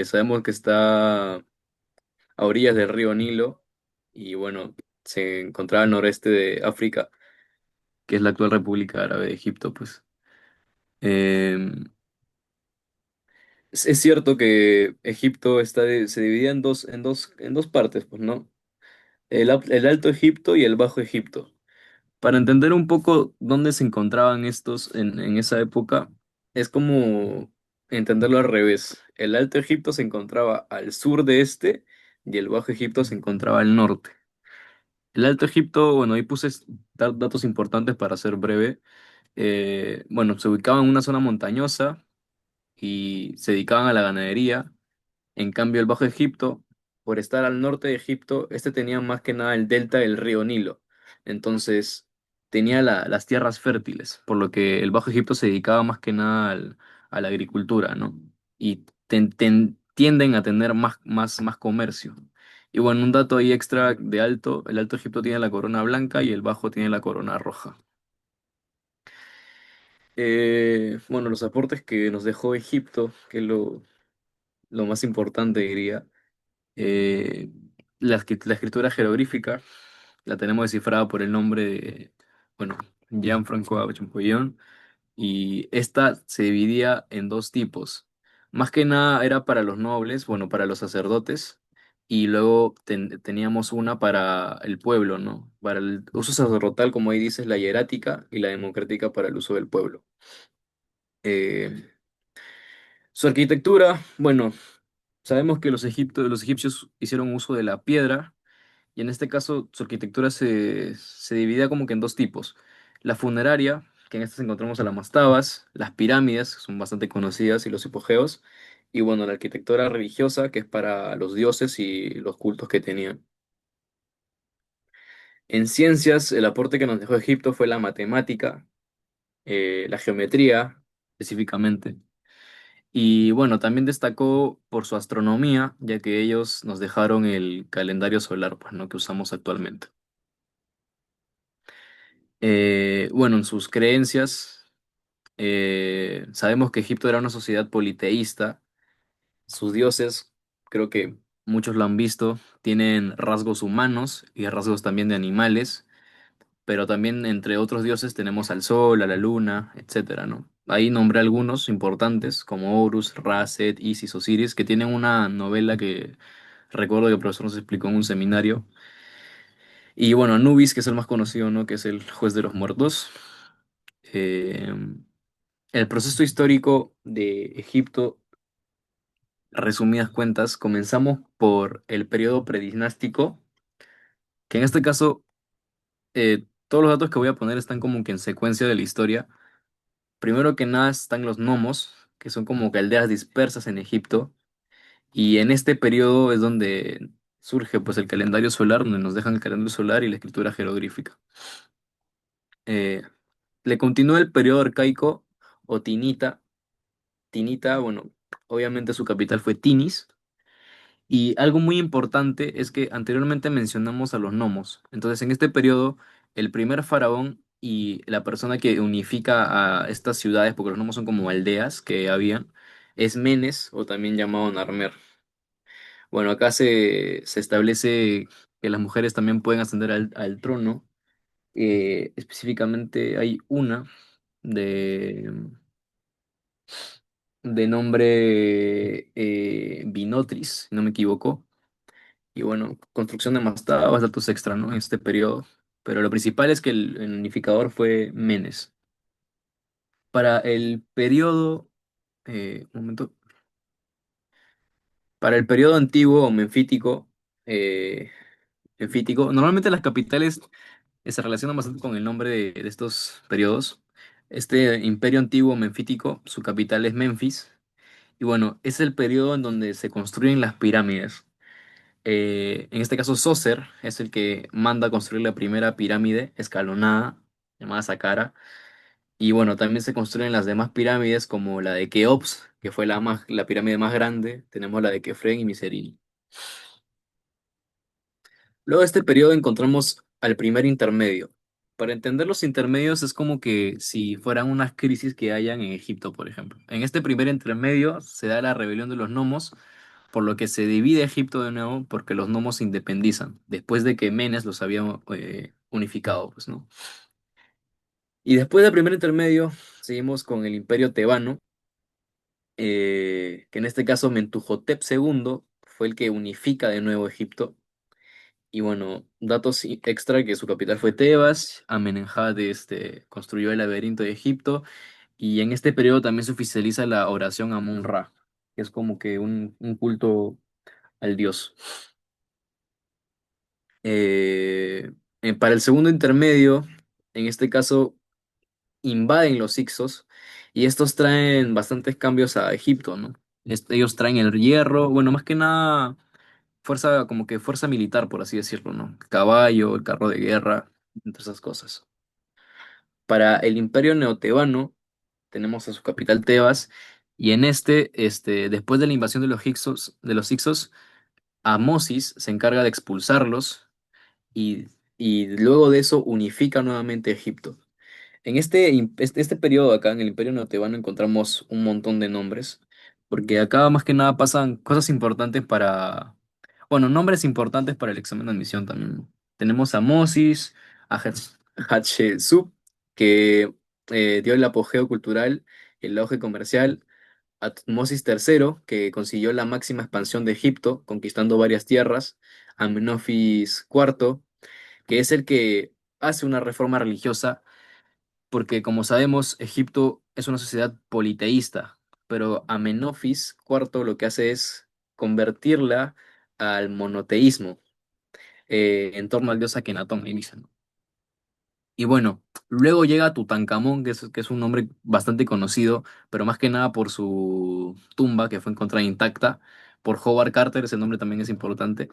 Sabemos que está a orillas del río Nilo y bueno, se encontraba al noreste de África, que es la actual República Árabe de Egipto, pues. Eh, es cierto que Egipto se dividía en dos partes, pues, ¿no? El Alto Egipto y el Bajo Egipto. Para entender un poco dónde se encontraban estos en esa época, es como entenderlo al revés. El Alto Egipto se encontraba al sur de este y el Bajo Egipto se encontraba al norte. El Alto Egipto, bueno, ahí puse datos importantes para ser breve. Bueno, se ubicaba en una zona montañosa y se dedicaban a la ganadería. En cambio, el Bajo Egipto, por estar al norte de Egipto, este tenía más que nada el delta del río Nilo. Entonces, tenía las tierras fértiles, por lo que el Bajo Egipto se dedicaba más que nada a la agricultura, ¿no? Y tienden a tener más comercio. Y bueno, un dato ahí extra de alto, el Alto Egipto tiene la corona blanca y el Bajo tiene la corona roja. Bueno, los aportes que nos dejó Egipto, que es lo más importante, diría. Eh, la escritura jeroglífica la tenemos descifrada por el nombre de, bueno, Gianfranco Champollion, y esta se dividía en dos tipos. Más que nada era para los nobles, bueno, para los sacerdotes, y luego teníamos una para el pueblo, ¿no? Para el uso sacerdotal, como ahí dices, la hierática, y la democrática para el uso del pueblo. Eh, Su arquitectura, bueno, sabemos que los egipcios hicieron uso de la piedra. Y en este caso, su arquitectura se dividía como que en dos tipos. La funeraria, que en esta encontramos a las mastabas, las pirámides, que son bastante conocidas, y los hipogeos. Y bueno, la arquitectura religiosa, que es para los dioses y los cultos que tenían. En ciencias, el aporte que nos dejó Egipto fue la matemática, la geometría, específicamente. Y bueno, también destacó por su astronomía, ya que ellos nos dejaron el calendario solar, pues, ¿no? Que usamos actualmente. Bueno, en sus creencias, sabemos que Egipto era una sociedad politeísta. Sus dioses, creo que muchos lo han visto, tienen rasgos humanos y rasgos también de animales, pero también entre otros dioses tenemos al sol, a la luna, etcétera, ¿no? Ahí nombré algunos importantes, como Horus, Ra, Set, Isis, Osiris, que tienen una novela que recuerdo que el profesor nos explicó en un seminario. Y bueno, Anubis, que es el más conocido, ¿no? Que es el juez de los muertos. Eh, el proceso histórico de Egipto, resumidas cuentas, comenzamos por el periodo predinástico, que en este caso todos los datos que voy a poner están como que en secuencia de la historia. Primero que nada están los nomos, que son como que aldeas dispersas en Egipto, y en este periodo es donde surge pues el calendario solar, donde nos dejan el calendario solar y la escritura jeroglífica. Eh, Le continúa el periodo arcaico o tinita. Tinita, bueno, obviamente su capital fue Tinis. Y algo muy importante es que anteriormente mencionamos a los gnomos. Entonces, en este periodo, el primer faraón y la persona que unifica a estas ciudades, porque los gnomos son como aldeas que habían, es Menes, o también llamado Narmer. Bueno, acá se establece que las mujeres también pueden ascender al trono. Específicamente hay una de, de nombre Binotris, si no me equivoco. Y bueno, construcción de mastabas, datos extra, ¿no? En este periodo. Pero lo principal es que el unificador fue Menes. Para el periodo, un momento, para el periodo antiguo o eh, menfítico, normalmente las capitales se relacionan bastante con el nombre de estos periodos. Este imperio antiguo menfítico, su capital es Menfis. Y bueno, es el periodo en donde se construyen las pirámides. En este caso, Soser es el que manda a construir la primera pirámide escalonada, llamada Saqqara. Y bueno, también se construyen las demás pirámides, como la de Keops, que fue la pirámide más grande. Tenemos la de Kefren y Misery. Luego de este periodo encontramos al primer intermedio. Para entender los intermedios es como que si fueran unas crisis que hayan en Egipto, por ejemplo. En este primer intermedio se da la rebelión de los nomos, por lo que se divide Egipto de nuevo porque los nomos se independizan, después de que Menes los había unificado, pues, ¿no? Y después del primer intermedio, seguimos con el Imperio Tebano, que en este caso Mentuhotep II fue el que unifica de nuevo Egipto. Y bueno, datos extra que su capital fue Tebas, Amenemhat construyó el laberinto de Egipto y en este periodo también se oficializa la oración Amon-Ra, que es como que un culto al dios. Para el segundo intermedio, en este caso, invaden los Hyksos y estos traen bastantes cambios a Egipto, ¿no? Ellos traen el hierro, bueno, más que nada fuerza, como que fuerza militar, por así decirlo, ¿no? Caballo, el carro de guerra, entre esas cosas. Para el Imperio Neotebano, tenemos a su capital Tebas, y en después de la invasión de los Hyksos, Amosis se encarga de expulsarlos y luego de eso unifica nuevamente Egipto. En este periodo acá, en el Imperio Neotebano, encontramos un montón de nombres, porque acá más que nada pasan cosas importantes bueno, nombres importantes para el examen de admisión también, ¿no? Tenemos a Mosis, a Hatshepsut, que dio el apogeo cultural, el auge comercial, a Tutmosis III, que consiguió la máxima expansión de Egipto, conquistando varias tierras, a Menofis IV, que es el que hace una reforma religiosa porque como sabemos, Egipto es una sociedad politeísta, pero Amenofis IV lo que hace es convertirla al monoteísmo en torno al dios Akenatón, ahí dice, ¿no? Y bueno, luego llega Tutankamón, que es un nombre bastante conocido, pero más que nada por su tumba que fue encontrada intacta. Por Howard Carter, ese nombre también es importante.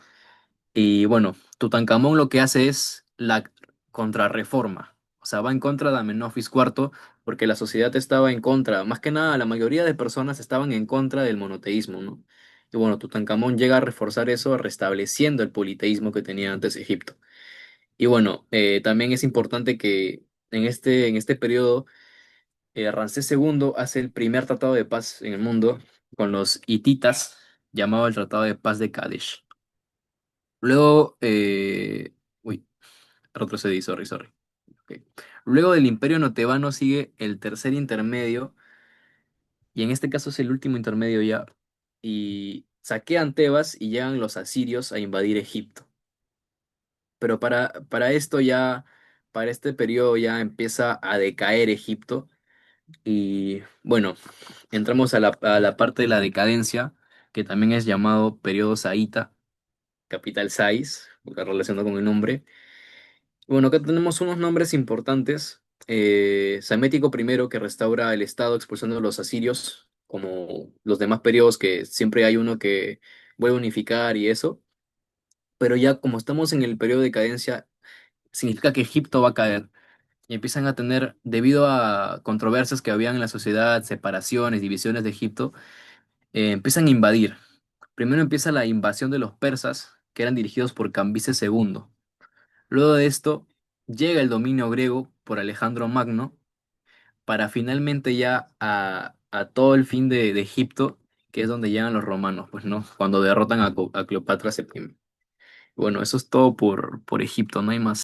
Y bueno, Tutankamón lo que hace es la contrarreforma. O sea, va en contra de Amenofis IV porque la sociedad estaba en contra. Más que nada, la mayoría de personas estaban en contra del monoteísmo, ¿no? Y bueno, Tutankamón llega a reforzar eso, restableciendo el politeísmo que tenía antes Egipto. Y bueno, también es importante que en este periodo, Ramsés II hace el primer tratado de paz en el mundo con los hititas, llamado el Tratado de Paz de Kadesh. Luego, uy, retrocedí, sorry. Ok. Luego del Imperio no Tebano sigue el tercer intermedio, y en este caso es el último intermedio ya, y saquean Tebas y llegan los asirios a invadir Egipto. Pero para esto ya, para este periodo ya empieza a decaer Egipto, y bueno, entramos a la parte de la decadencia, que también es llamado periodo Saíta, capital Sais, porque relacionado con el nombre. Bueno, acá tenemos unos nombres importantes. Samético I, que restaura el Estado expulsando a los asirios, como los demás periodos que siempre hay uno que vuelve a unificar y eso. Pero ya como estamos en el periodo de decadencia, significa que Egipto va a caer. Y empiezan a tener, debido a controversias que habían en la sociedad, separaciones, divisiones de Egipto, empiezan a invadir. Primero empieza la invasión de los persas, que eran dirigidos por Cambises II. Luego de esto, llega el dominio griego por Alejandro Magno para finalmente ya a todo el fin de Egipto, que es donde llegan los romanos, pues, ¿no? Cuando derrotan a Cleopatra Septimia. Bueno, eso es todo por Egipto, no hay más.